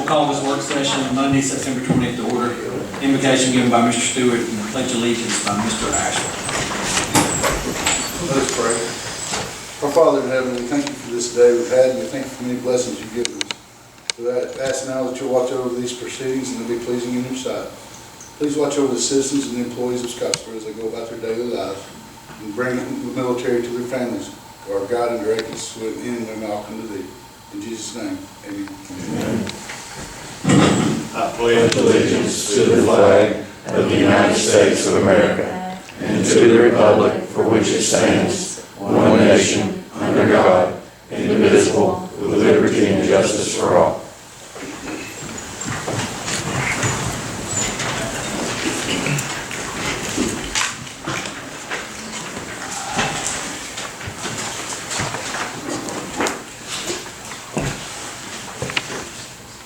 call this work session Monday, September 20th to order. Invocation given by Mr. Stewart and the pledge of allegiance by Mr. Ashland. Let us pray. Our Father in heaven, we thank you for this day we've had, and we thank you for many blessings you've given us. So I ask now that you'll watch over these proceedings and they'll be pleasing in your sight. Please watch over the citizens and the employees of Scottsboro as they go about their daily lives and bring the military to their families. Our God and direct us to an end and now come to thee. In Jesus' name, amen. Amen. I pledge allegiance to the flag of the United States of America and to the republic for which it stands, one nation, under God, indivisible, with liberty and justice for all.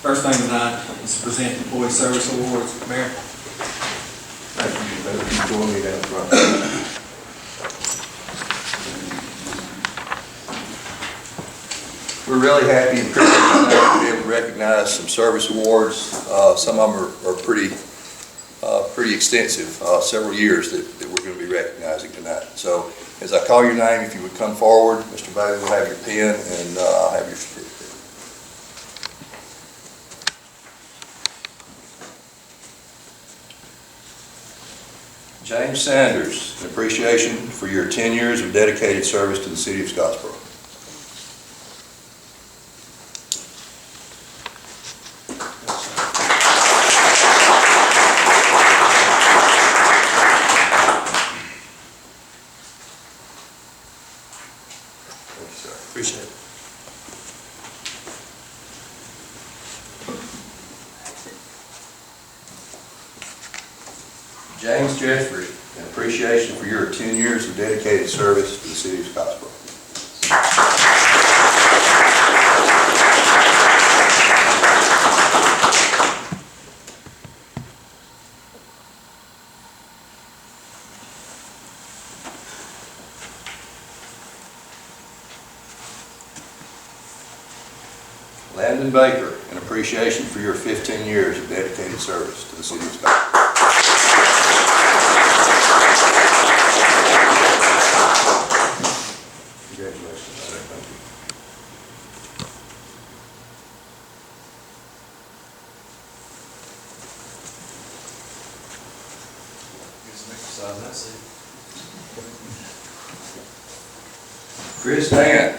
First thing tonight is to present Employee Service Awards. Mayor. Thank you. Better join me down front. We're really happy and privileged tonight to be able to recognize some service awards. Some of them are pretty extensive, several years that we're going to be recognizing tonight. So as I call your name, if you would come forward, Mr. Bailey will have your pen and I'll have your certificate. James Sanders, an appreciation for your 10 years of dedicated service to the city of Scottsboro. Thank you, sir. Appreciate it. James Jeffrey, an appreciation for your 10 years of dedicated service to the city of Scottsboro. Landon Baker, an appreciation for your 15 years of dedicated service to the city of Scottsboro. Congratulations, sir. Thank you. Chris Dan,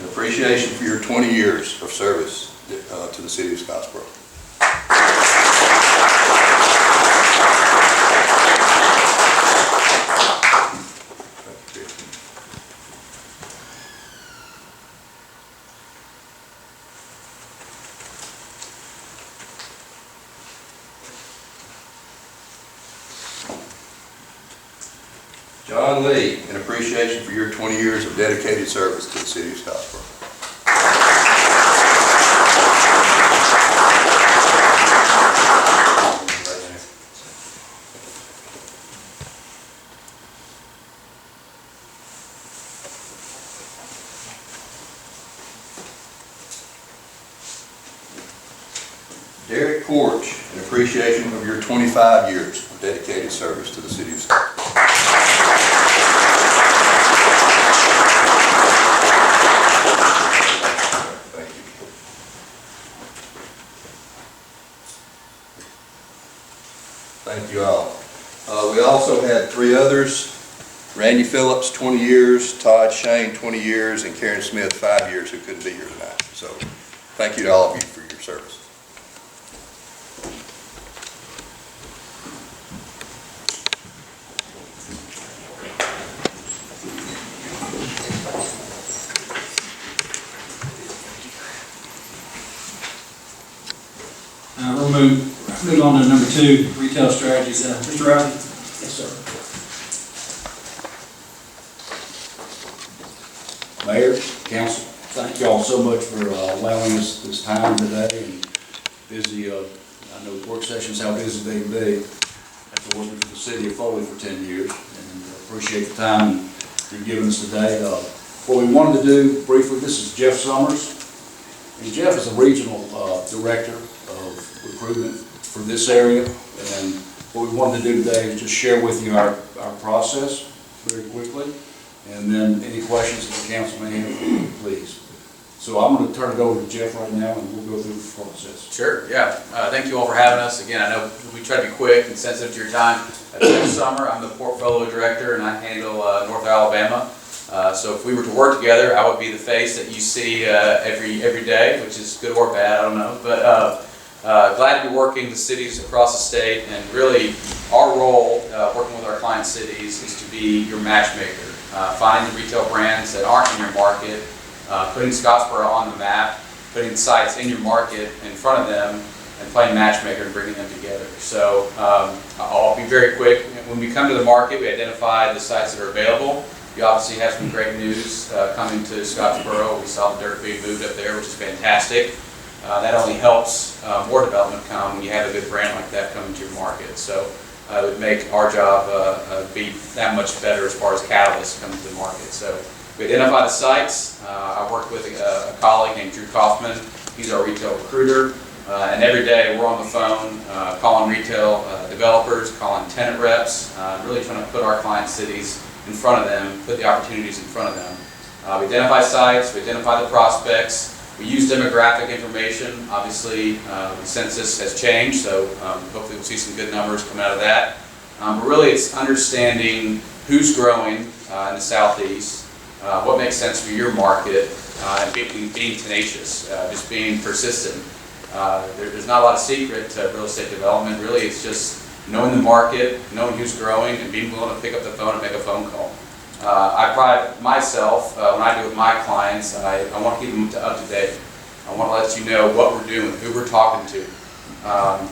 an appreciation for your 20 years of service to the city of Scottsboro. John Lee, an appreciation for your 20 years of dedicated service to the city of Scottsboro. Derek Porch, an appreciation of your 25 years of dedicated service to the city of Scottsboro. Thank you. Thank you all. We also had 3 others. Randy Phillips, 20 years, Todd Shane, 20 years, and Karen Smith, 5 years, who couldn't be here tonight. So thank you to all of you for your service. We'll move on to number 2, retail strategies. Mr. Riley? Yes, sir. Mayor, council, thank you all so much for allowing us this time today. And busy, I know work sessions, how busy they can be. After working for the city of Foley for 10 years, and appreciate the time you've given us today. What we wanted to do briefly, this is Jeff Summers. And Jeff is the regional director of recruitment for this area. And what we wanted to do today is just share with you our process very quickly. And then any questions that the council may have, please. So I'm going to turn it over to Jeff right now, and we'll go through the process. Sure, yeah. Thank you all for having us. Again, I know we try to be quick and sensitive to your time. This summer, I'm the portfolio director, and I handle North Alabama. So if we were to work together, I would be the face that you see every day, which is good or bad, I don't know. But glad to be working with cities across the state, and really our role working with our client cities is to be your matchmaker, finding the retail brands that aren't in your market, putting Scottsboro on the map, putting sites in your market in front of them, and playing matchmaker and bringing them together. So I'll be very quick. When we come to the market, we identify the sites that are available. We obviously have some great news coming to Scottsboro. We saw the dirt being moved up there, which is fantastic. That only helps more development come when you have a good brand like that coming to your market. So it would make our job be that much better as far as catalysts coming to the market. So we identify the sites. I work with a colleague named Drew Kaufman. He's our retail recruiter. And every day we're on the phone calling retail developers, calling tenant reps, really trying to put our client cities in front of them, put the opportunities in front of them. We identify sites, we identify the prospects, we use demographic information. Obviously, the census has changed, so hopefully we'll see some good numbers come out of that. But really it's understanding who's growing in the Southeast, what makes sense for your market, and being tenacious, just being persistent. There's not a lot of secret to real estate development. Really, it's just knowing the market, knowing who's growing, and being willing to pick up the phone and make a phone call. I pride myself, when I do with my clients, I want to keep them up to date. I want to let you know what we're doing, who we're talking to.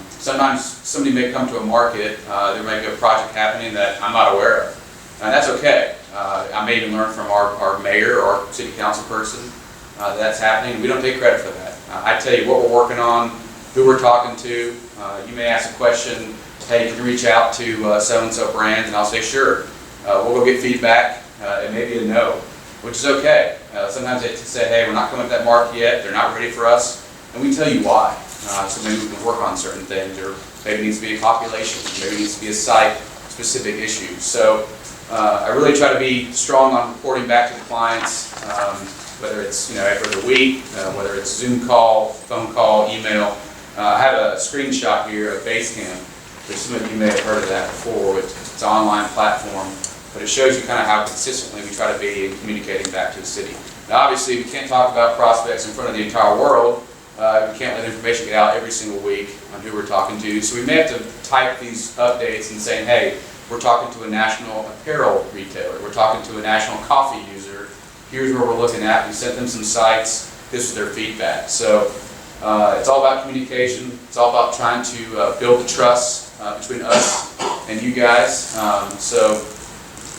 Sometimes somebody may come to a market, there may be a project happening that I'm not aware of, and that's okay. I may even learn from our mayor or our city council person that's happening. We don't take credit for that. I tell you what we're working on, who we're talking to. You may ask a question, hey, can you reach out to so-and-so brands? And I'll say, sure. We'll go get feedback. It may be a no, which is okay. Sometimes they say, hey, we're not coming to that market yet. They're not ready for us. And we tell you why. So maybe we can work on certain things, or maybe it needs to be a population, maybe it needs to be a site-specific issue. So I really try to be strong on reporting back to the clients, whether it's every other week, whether it's Zoom call, phone call, email. I have a screenshot here of Basecamp. Some of you may have heard of that before. It's an online platform, but it shows you kind of how consistently we try to be in communicating back to the city. Now, obviously, we can't talk about prospects in front of the entire world. We can't let information get out every single week on who we're talking to. So we may have to type these updates and saying, hey, we're talking to a national apparel retailer. We're talking to a national coffee user. Here's where we're looking at. We sent them some sites. This is their feedback. So it's all about communication. It's all about trying to build the trust between us and you guys. So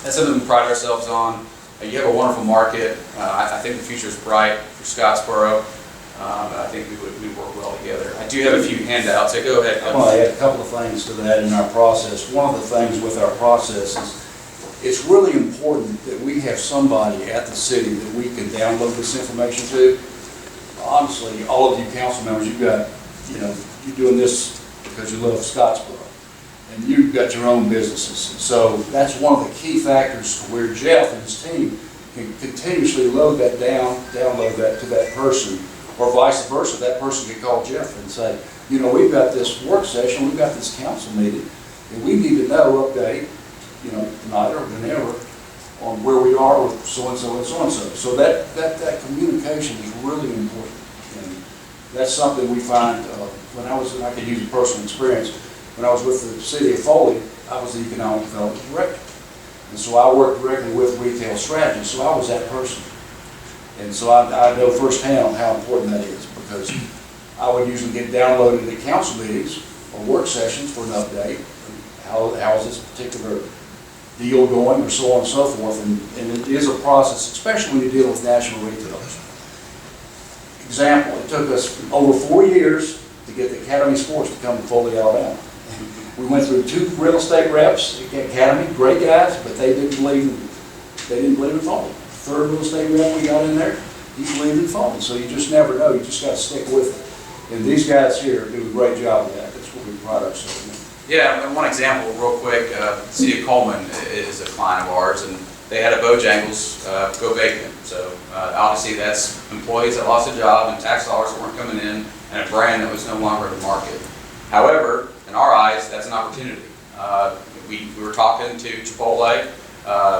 that's something we pride ourselves on. You have a wonderful market. I think the future is bright for Scottsboro. I think we work well together. I do have a few handouts, so go ahead. I want to add a couple of things to that in our process. One of the things with our process is it's really important that we have somebody at the city that we can download this information to. Honestly, all of you council members, you're doing this because you love Scottsboro, and you've got your own businesses. And so that's one of the key factors where Jeff and his team can continuously load that download that to that person, or vice versa. That person can call Jeff and say, we've got this work session, we've got this council meeting, and we need to know, update, tonight or whenever, on where we are with so-and-so and so-and-so. So that communication is really important. And that's something we find, and I can use a personal experience, when I was with the city of Foley, I was the economic development director. And so I worked directly with retail strategy, so I was that person. And so I know firsthand how important that is, because I would usually get downloaded at council meetings or work sessions for an update. How is this particular deal going, or so on and so forth. And it is a process, especially when you deal with national retailers. Example, it took us over 4 years to get the Academy Sports to come to Foley, Alabama. We went through 2 real estate reps at Academy, great guys, but they didn't believe in Foley. 3rd real estate rep we got in there, he's leaving phone, so you just never know, you just gotta stick with it. And these guys here do a great job of that, that's what we pride ourselves in. Yeah, and one example, real quick, City of Coleman is a client of ours, and they had a Bojangles go vacant. So obviously that's employees that lost a job and tax dollars that weren't coming in, and a brand that was no longer in the market. However, in our eyes, that's an opportunity. We were talking to Chipotle.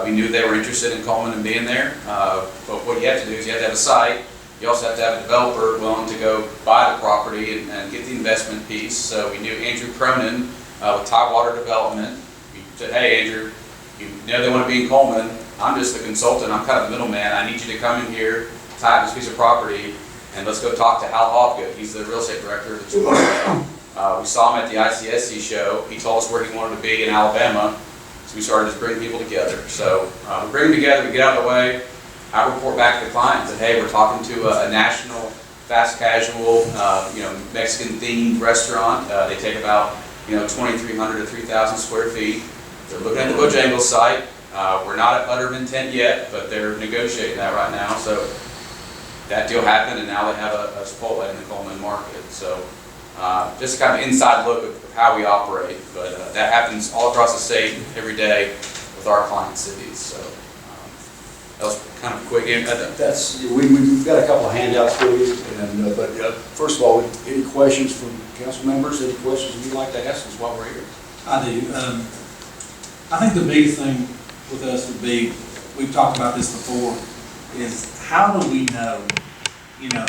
We knew they were interested in Coleman and being there. But what you have to do is you have to have a site. You also have to have a developer willing to go buy the property and get the investment piece. So we knew Andrew Cronin with Tidewater Development. We said, hey, Andrew, you know they want to be in Coleman. I'm just the consultant. I'm kind of the middleman. I need you to come in here, tie up this piece of property, and let's go talk to Hal Hofgood. He's the real estate director of the Chipotle. We saw him at the ICSC show. He told us where he wanted to be in Alabama. So we started just bringing people together. So we bring them together, we get out of the way. I report back to the client that, hey, we're talking to a national fast casual, Mexican themed restaurant. They take about 2,300 to 3,000 square feet. They're looking at the Bojangles site. We're not at letter of intent yet, but they're negotiating that right now. So that deal happened, and now they have a Chipotle in the Coleman market. So just kind of inside look of how we operate, but that happens all across the state every day with our client cities. So that was kind of quick. We've got a couple of handouts for you, and but first of all, any questions from council members? Any questions you'd like to ask us while we're here? I do. I think the biggest thing with us would be, we've talked about this before, is how do we know,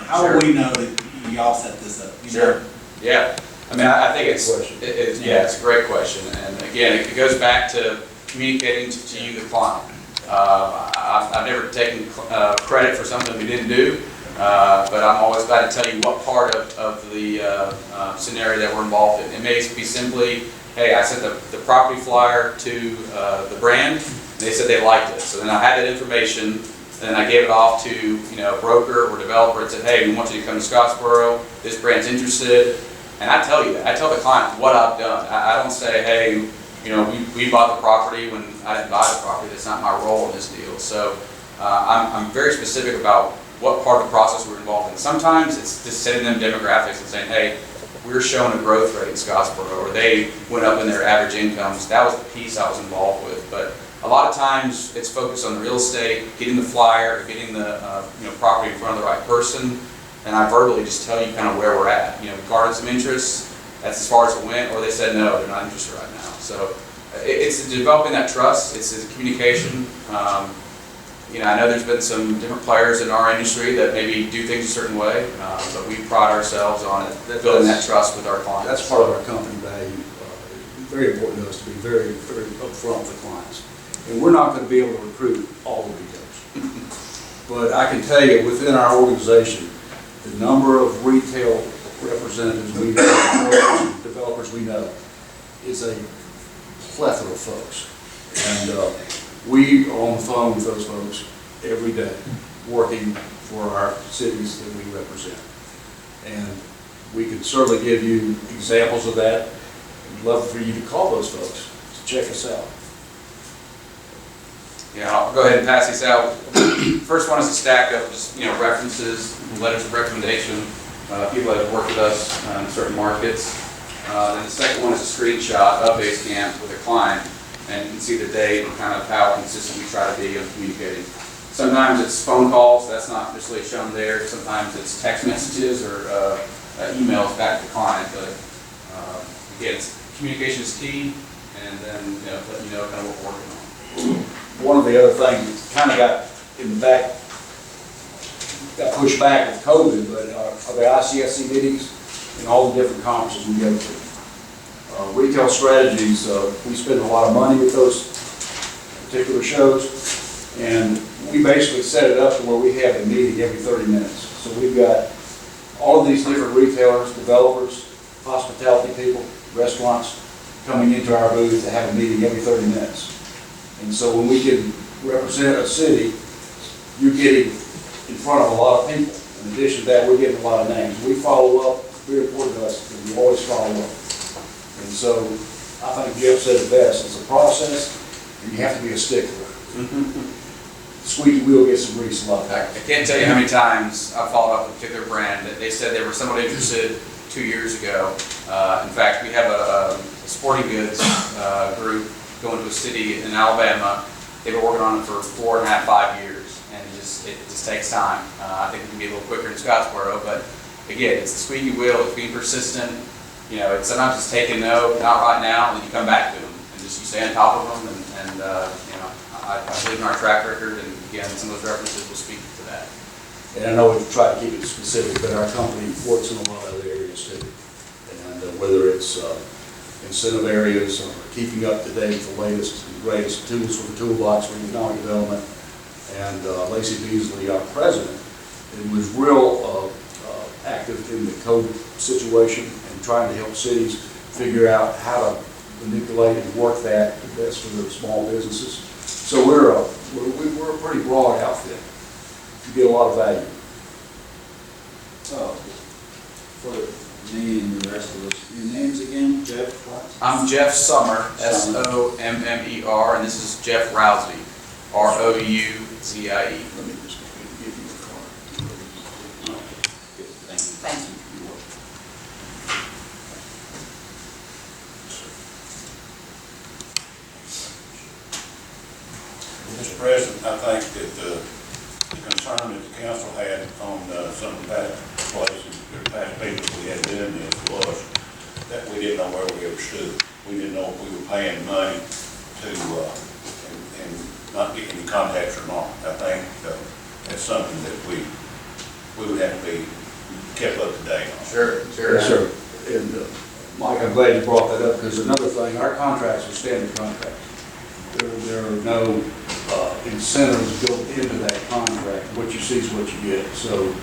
how Sure. do we know that y'all set this up? Sure. Yeah. I mean, I think it's a great question. And again, it goes back to communicating to you, the client. I've never taken credit for something we didn't do, but I'm always glad to tell you what part of the scenario that we're involved in. It may be simply, hey, I sent the property flyer to the brand, and they said they liked it. So then I had that information, and then I gave it off to a broker or developer and said, hey, we want you to come to Scottsboro. This brand's interested. And I tell you that. I tell the client what I've done. I don't say, hey, we bought the property when I didn't buy the property. That's not my role in this deal. So I'm very specific about what part of the process we're involved in. Sometimes it's just sending them demographics and saying, hey, we're showing a growth rate in Scottsboro, or they went up in their average incomes. That was the piece I was involved with. But a lot of times it's focused on the real estate, getting the flyer, getting the property in front of the right person. And I verbally just tell you kind of where we're at. We garnered some interest. That's as far as it went, or they said no, they're not interested right now. So it's developing that trust. It's the communication. I know there's been some different players in our industry that maybe do things a certain way, but we pride ourselves on it, building that trust with our clients. That's part of our company value. Very important to us to be very, very upfront with the clients. And we're not going to be able to recruit all the retailers. But I can tell you, within our organization, the number of retail representatives we know, developers we know, is a plethora of folks. And we are on the phone with those folks every day, working for our cities that we represent. And we can certainly give you examples of that. We'd love for you to call those folks to check us out. Yeah, I'll go ahead and pass these out. First one is a stack of just references, letters of recommendation, people that have worked with us in certain markets. Then the second one is a screenshot of Basecamp with a client, and you can see the date and kind of how consistent we try to be on communicating. Sometimes it's phone calls, that's not necessarily shown there. Sometimes it's text messages or emails back to the client. But again, communication is key, and then let you know kind of what we're working on. One of the other things that kind of got in the back, got pushed back with COVID, but are the ICSC meetings and all the different conferences we go to. Retail strategies, we spend a lot of money with those particular shows, and we basically set it up to where we have a meeting every 30 minutes. So we've got all of these different retailers, developers, hospitality people, restaurants coming into our booth to have a meeting every 30 minutes. And so when we can represent a city, you're getting in front of a lot of people. In addition to that, we're getting a lot of names. We follow up. It's very important to us that we always follow up. And so I think Jeff said it best. It's a process, and you have to be a stickler. squeaky wheel gets the grease a lot of I times. can't tell you how many times I followed up with a particular brand that they said they were somewhat interested 2 years ago. In fact, we have a sporting goods group going to a city in Alabama. They've been working on it for 4.5, 5 years, and it just takes time. I think we can be a little quicker in Scottsboro, but again, it's the squeaky wheel, it's being persistent. You know, it's sometimes just take a no, not right now, and then you come back to them, and just you stay on top of them, and you know, I believe in our track record, and again, some of those references will speak to that. And I know we've tried to keep it specific, but our company works in a lot of other areas too. And whether it's incentive areas or keeping up to date with the latest and greatest tools for the toolbox for economic development. And Lacey Beasley, our president, was real active in the COVID situation and trying to help cities figure out how to manipulate and work that the best for their small businesses. So we're a pretty broad outfit. You get a lot of value. For me and the rest of us, your names again, Jeff? I'm Jeff Sommer, Sommer, and this is Jeff Rousey, Rouzie. Let me just give you a card. Thank you. Mr. President, I think that the concern that the council had on some of the past places, or past people we had doing this was that we didn't know where we ever stood. We didn't know if we were paying money to, and not getting any contacts or not. I think that's something that we would have to be kept up to date on. Sure. Yes, sir. And Mike, I'm glad you brought that up, because another thing, our contracts are standard contracts. There are no incentives built into that contract. What you see is what you get. So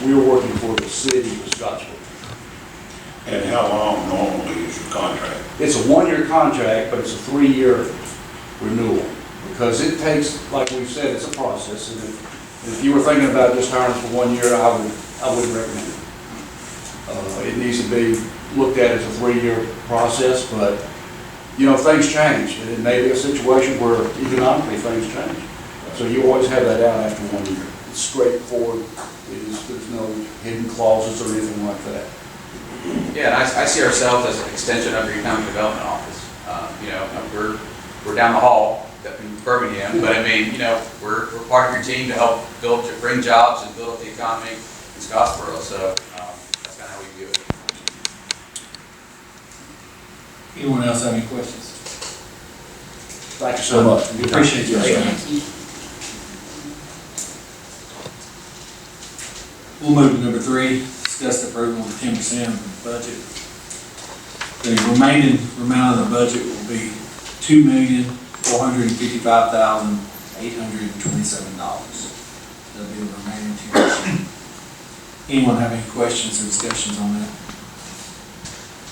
we're working for the city of Scottsdale. And how long normally is your contract? It's a 1-year contract, but it's a 3-year renewal, because it takes, like we've said, it's a process. And if you were thinking about just hiring for 1 year, I wouldn't recommend it. It needs to be looked at as a 3-year process, but you know, things change. And it may be a situation where economically things change. So you always have that out after 1 year. It's straightforward. There's no hidden clauses or anything like that. Yeah, and I see ourselves as an extension of your economic development office. You know, we're down the hall up in Birmingham, but I mean, you know, we're part of your team to help bring jobs and build up the economy in Scottsboro. So that's kind of how we view it. Anyone else have any questions? Thank you so much. We appreciate you. Thank you. We'll move to number 3, discuss the approval of the 10% of the budget. The remaining amount of the budget will be $2,455,827. That'll be the remaining 10%. Anyone have any questions or discussions on that?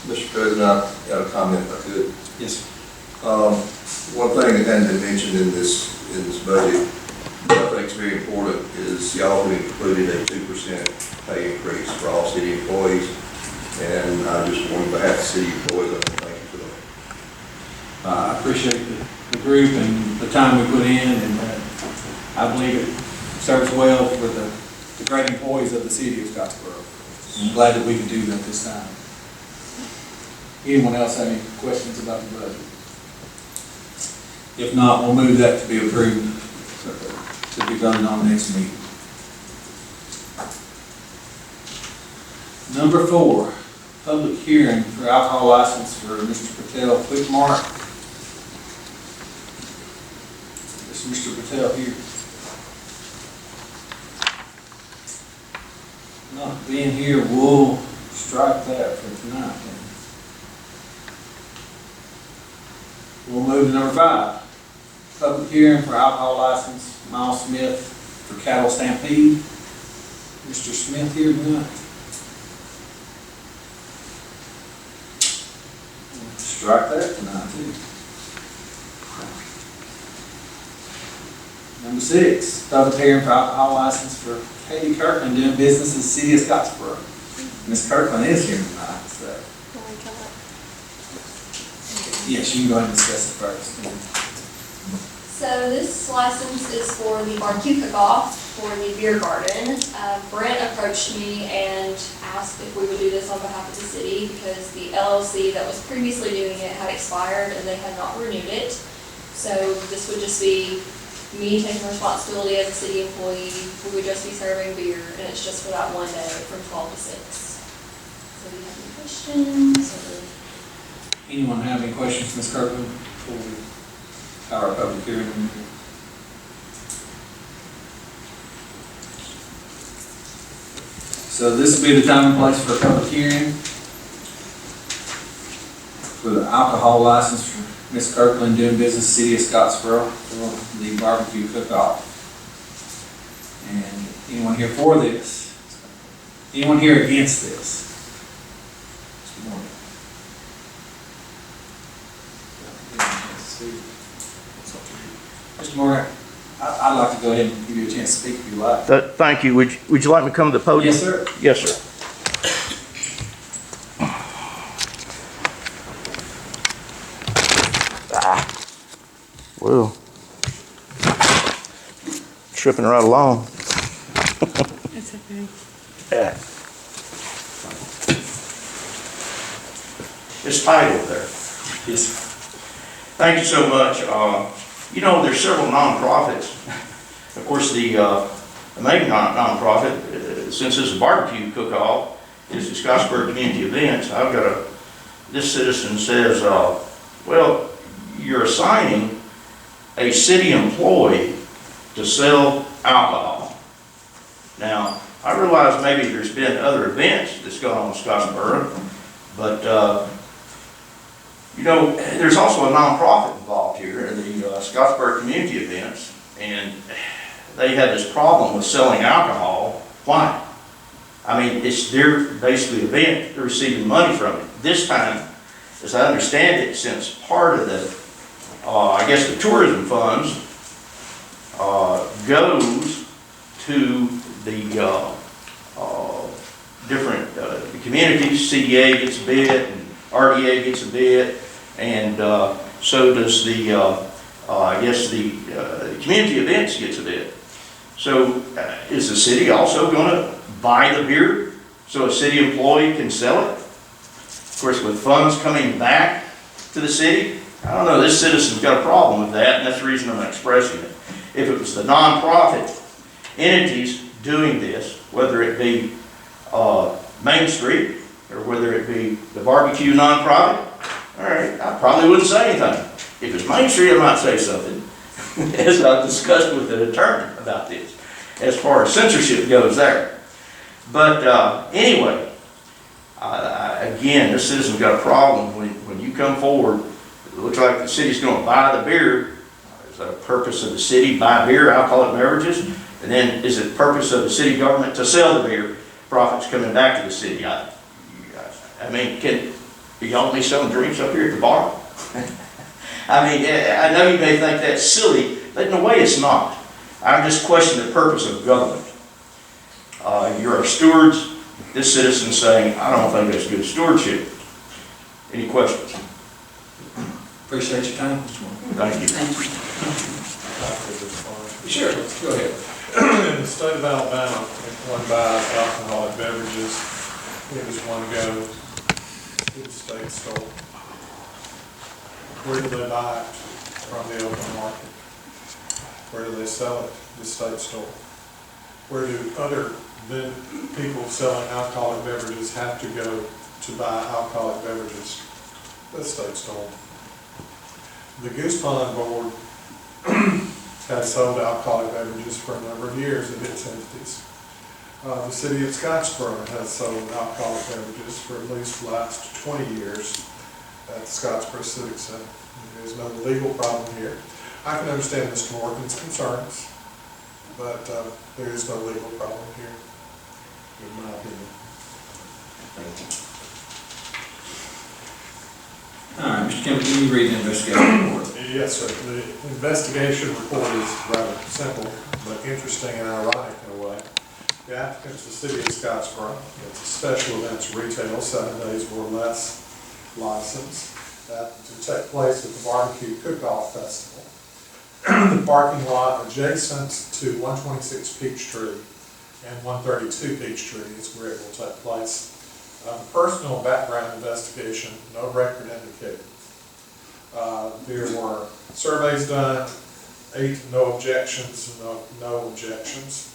Mr. President, I've got a comment if I could. Yes, sir. One thing that hadn't been mentioned in this budget, that I think is very important, is y'all have included a 2% pay increase for all city employees. And I just want, on behalf of city employees, I want to thank you for that. I appreciate the group and the time we put in, and I believe it serves well for the great employees of the city of Scottsboro. I'm glad that we can do that this time. Anyone else have any questions about the budget? If not, we'll move that to be approved, to be done on next meeting. Number 4, public hearing for alcohol license for Mr. Patel, Quick Mart. Is Mr. Patel here? Not being here, we'll strike that for tonight. We'll move to number 5. Public hearing for alcohol license, Miles Smith for Cattle Stampede. Mr. Smith here tonight. Strike that tonight too. Number 6, public hearing for alcohol license for Katie Kirkland doing business in the city of Scottsboro. Ms. Kirkland is here tonight, so. Yes, you can go ahead and discuss it first. So this license is for the barbecue cook-off for the beer garden. Brent approached me and asked if we would do this on behalf of the city because the LLC that was previously doing it had expired and they had not renewed it. So this would just be me taking responsibility as a city employee. We would just be serving beer and it's just for that one day from 12 to 6. So do you have any questions? Anyone have any questions, Ms. Kirkland, before we start our public hearing? So this will be the time and place for a public hearing for the alcohol license for Ms. Kirkland doing business City of Scottsboro for the barbecue cook-off. And anyone here for this? Anyone here against this? Mr. Moore, I'd like to go ahead and give you a chance to speak if you like. Thank you. Would you like me to come to the podium? Yes, sir. Yes, sir. Well, tripping right along. It's okay. Yeah. It's titled there. Yes, sir. Thank you so much. You know, there's several nonprofits. Of course, the main nonprofit, since it's a barbecue cook-off, is the Scottsboro Community Events. I've got this citizen says, well, you're assigning a city employee to sell alcohol. Now, I realize maybe there's been other events that's gone on in Scottsboro, but you know, there's also a nonprofit involved here, the Scottsboro Community Events, and they have this problem with selling alcohol. Why? I mean, it's their basically event, they're receiving money from it. This time, as I understand it, since part of the, I guess the tourism funds goes to the different communities, CDA gets a bit, and RDA gets a bit, and so does the, I guess the community events gets a bit. So is the city also going to buy the beer so a city employee can sell it? Of course, with funds coming back to the city, I don't know, this citizen's got a problem with that, and that's the reason I'm expressing it. If it was the nonprofit entities doing this, whether it be Main Street, or whether it be the barbecue nonprofit, all right, I probably wouldn't say anything. If it's Main Street, I might say something, as I've discussed with an attorney about this, as far as censorship goes there. But anyway, again, this citizen's got a problem. When you come forward, it looks like the city's going to buy the beer. Is that a purpose of the city, buy beer, alcoholic beverages? And then is it purpose of the city government to sell the beer, profits coming back to the city? I mean, can y'all be selling drinks up here at the bar? I mean, I know you may think that's silly, but in a way it's not. I'm just questioning the purpose of government. You're our stewards. This citizen's saying, I don't think that's good stewardship. Any questions? Appreciate your time, Mr. Moore. Thank you. Sure, go ahead. In the state of Alabama, if one buys alcoholic beverages, where does one go to the state store? Where do they buy it? From the open market. Where do they sell it? The state store. Where do other people selling alcoholic beverages have to go to buy alcoholic beverages? The state store. The Goose Pond Board has sold alcoholic beverages for a number of years at its entities. The city of Scottsboro has sold alcoholic beverages for at least the last 20 years at the Scottsboro Civic Center. There's no legal problem here. I can understand Mr. Morgan's concerns, but there is no legal problem here, in my opinion. Thank you. All right, Mr. Kemp, can you read the investigation report? Yes, sir. The investigation report is rather simple, but interesting and ironic in a way. The applicant's the city of Scottsboro. It's a special events retail, 7 days or less license to take place at the Barbecue Cook-Off Festival. the parking lot adjacent to 126 Peachtree and 132 Peachtree is where it will take place. Personal background investigation, no record indicated. There were surveys done, 8 no objections, no objections.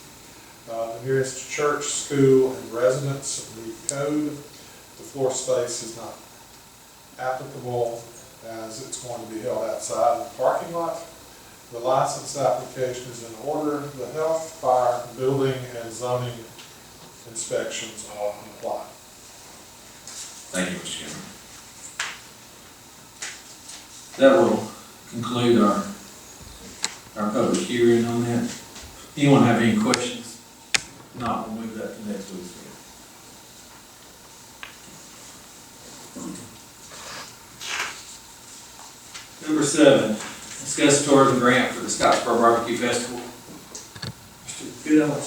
The nearest church, school, and residence meet code. The floor space is not applicable as it's going to be held outside in the parking lot. The license application is in order. The health, fire, building, and zoning inspections all comply. Thank you, Mr. Chairman. That will conclude our public hearing on that. Anyone have any questions? No, we'll move that to next week's meeting. Number 7, discuss tourism grant for the Scottsboro Barbecue Festival. Mr. Goodall.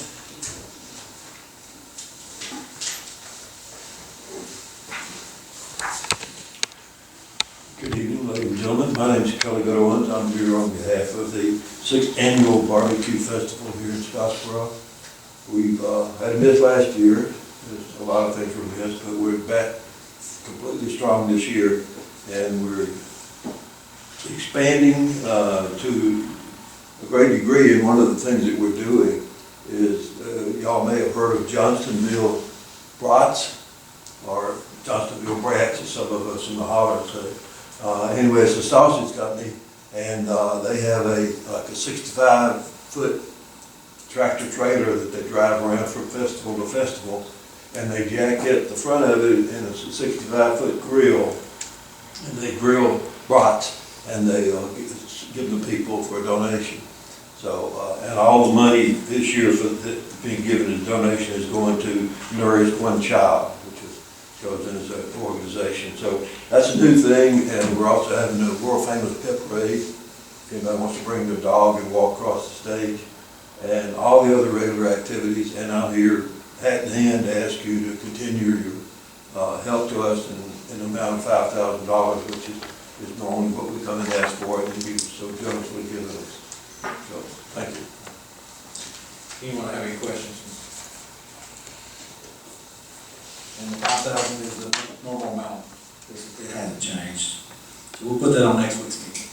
Good evening, ladies and gentlemen. My name is Kelly Goodowins. I'm here on behalf of the 6th Annual Barbecue Festival here in Scottsboro. We've had a miss last year. There's a lot of things were missed, but we're back completely strong this year, and we're expanding to a great degree. And one of the things that we're doing is, y'all may have heard of Johnstonville Brats, or Johnstonville Brats, as some of us in the holler say. Anyway, it's a sausage company, and they have like a 65-foot tractor trailer that they drive around from festival to festival, and they jacket the front of it, and it's a 65-foot grill, and they grill brats, and they give them to people for a donation. So, and all the money this year for being given as a donation is going to Nourish One Child, goes in as an organization. So that's a new thing, and we're also having a world famous pet parade. If anybody wants to bring their dog and walk across the stage, and all the other regular activities. And I'm here hat in hand to ask you to continue your help to us in the amount of $5,000, which is normally what we come and ask for, and you so generously given us. So thank you. Anyone have any questions? And the 5,000 is the normal amount. It hasn't changed. So we'll put that on next week's meeting.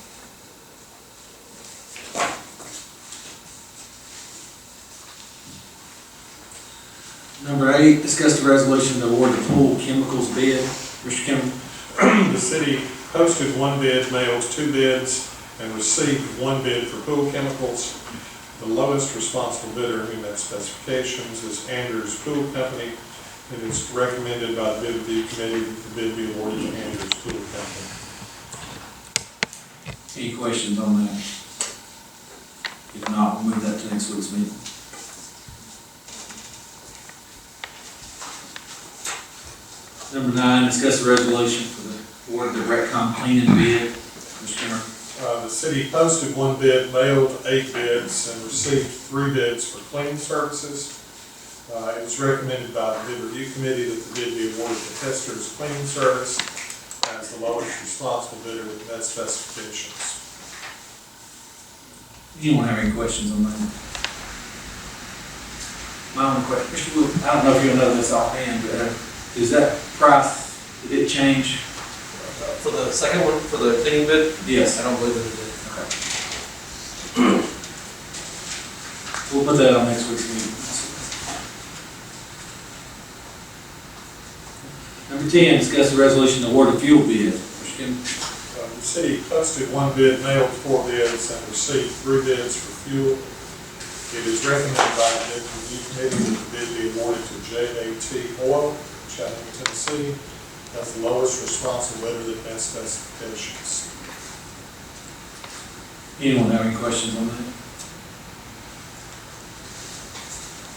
Number 8, discuss the resolution to award the pool chemicals bid. Mr. Kimball. The city posted 1 bid, mailed 2 bids, and received 1 bid for pool chemicals. The lowest responsible bidder who met specifications is Andrews Pool Company. It is recommended by the bid review committee that the bid be awarded to Andrews Pool Company. Any questions on that? If not, we'll move that to next week's meeting. Number 9, discuss the resolution for the award of the Retcom cleaning bid. Mr. Kimmer. The city posted 1 bid, mailed 8 bids, and received 3 bids for cleaning services. It was recommended by the bid review committee that the bid be awarded to Hester's Cleaning Service as the lowest responsible bidder with met specifications. Anyone have any questions on that? My only question, Mr. Wood, I don't know if you'll know this offhand, but is that price, did it change? For the second one, for the cleaning bid? Yes. I don't believe that it did. Okay. We'll put that on next week's meeting. Number 10, discuss the resolution to award a fuel bid. Mr. Kim. The city posted 1 bid, mailed 4 bids, and received 3 bids for fuel. It is recommended by the bid review committee that the bid be awarded to JAT Oil, Chattanooga, Tennessee, as the lowest responsible bidder that met specifications. Anyone have any questions on that?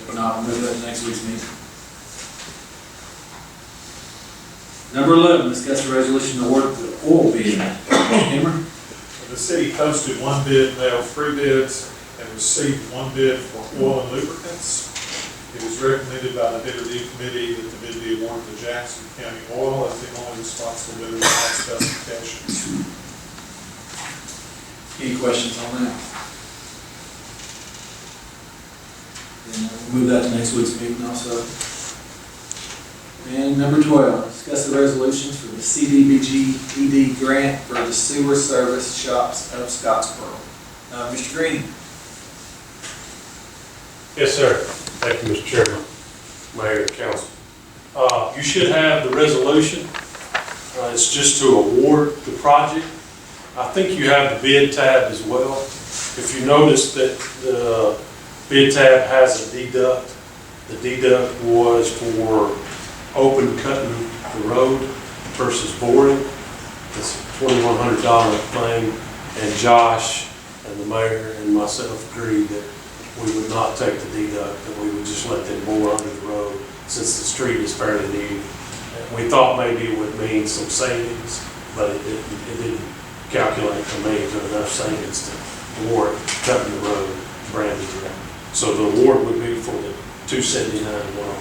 If not, we'll move that to next week's meeting. Number 11, discuss the resolution to award the oil bid. Mr. Kimmer. The city posted 1 bid, mailed 3 bids, and received 1 bid for oil and lubricants. It is recommended by the bid review committee that the bid be awarded to Jackson County Oil as the only responsible bidder with met specifications. Any questions on that? And we'll move that to next week's meeting also. And number 12, discuss the resolutions for the Cdbg ED grant for the sewer service shops of Scottsboro. Mr. Green? Yes, sir. Thank you, Mr. Chairman, Mayor, and Council. You should have the resolution. It's just to award the project. I think you have the bid tab as well. If you notice that the bid tab has a deduct, the deduct was for open cutting the road versus boring. It's a $2,100 claim, and Josh and the mayor and myself agreed that we would not take the deduct, and we would just let them bore under the road since the street is fairly new. We thought maybe it would mean some savings, but it didn't calculate to me to enough savings to warrant cutting the road brand new. So the award would be for the $279 one.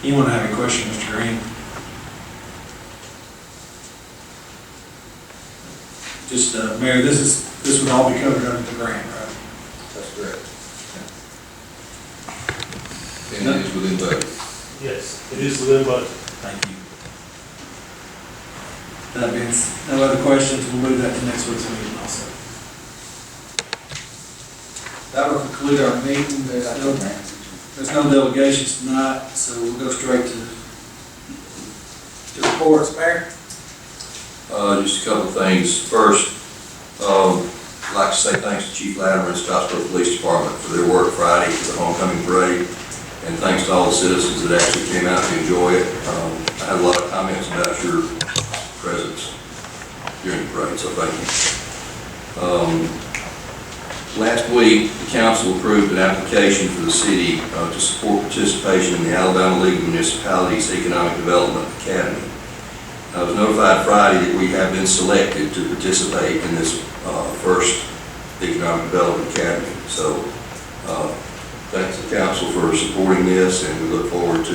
Anyone have any questions, Mr. Green? Just, Mayor, this would all be covered under the grant, right? That's correct. And it is within budget. Yes, it is within budget. Thank you. That being, no other questions, we'll move that to next week's meeting also. That will conclude our meeting. There's no delegations tonight, so we'll go straight to reports. Mayor? Just a couple of things. First, I'd like to say thanks to Chief Latimer and Scottsboro Police Department for their work Friday for the homecoming parade, and thanks to all the citizens that actually came out to enjoy it. I had a lot of comments about your presence during the parade, so thank you. Last week, the council approved an application for the city to support participation in the Alabama League of Municipalities Economic Development Academy. I was notified Friday that we have been selected to participate in this first Economic Development Academy. So thanks to the council for supporting this, and we look forward to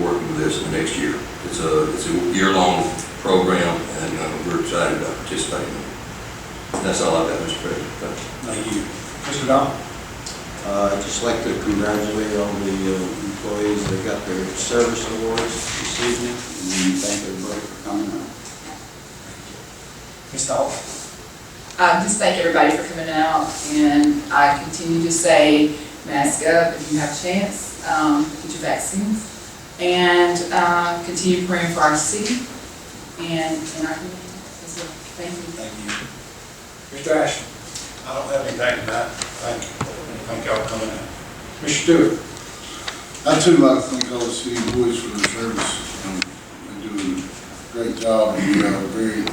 working with this in the next year. It's a year-long program, and we're excited about participating in it. That's all I've got, Mr. President. Thank you. Mr. Don? I'd just like to congratulate all the employees that got their service awards this evening, and thank everybody for coming out. Ms. Dahl? Just thank everybody for coming out, and I continue to say, mask up if you have a chance, get your vaccines, and continue praying for our city and our community as well. Thank you. Thank you. Mr. Ashton? I don't have anything tonight. Thank you. Thank y'all for coming in. Mr. Stewart? I too like to thank all the city employees for their service. They're doing a great job, and we are very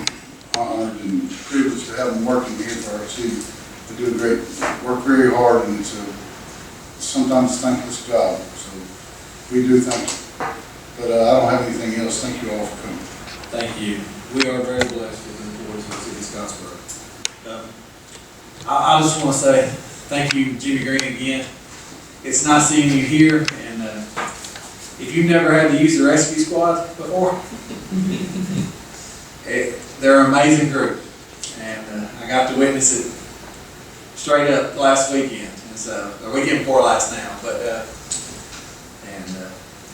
honored and privileged to have them working here for our city. They do a great, work very hard, and it's sometimes a thankless job, so we do thank you. But I don't have anything else. Thank you all for coming. Thank you. We are very blessed with the employees of the city of Scottsboro. I just want to say thank you, Jimmy Green, again. It's nice seeing you here, and if you've never had to use the rescue squad before, they're an amazing group, and I got to witness it straight up last weekend, and so the weekend before last now. But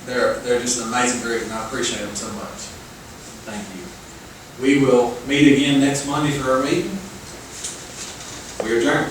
they're just an amazing group, and I appreciate them so much. Thank you. We will meet again next Monday for our meeting. We adjourn.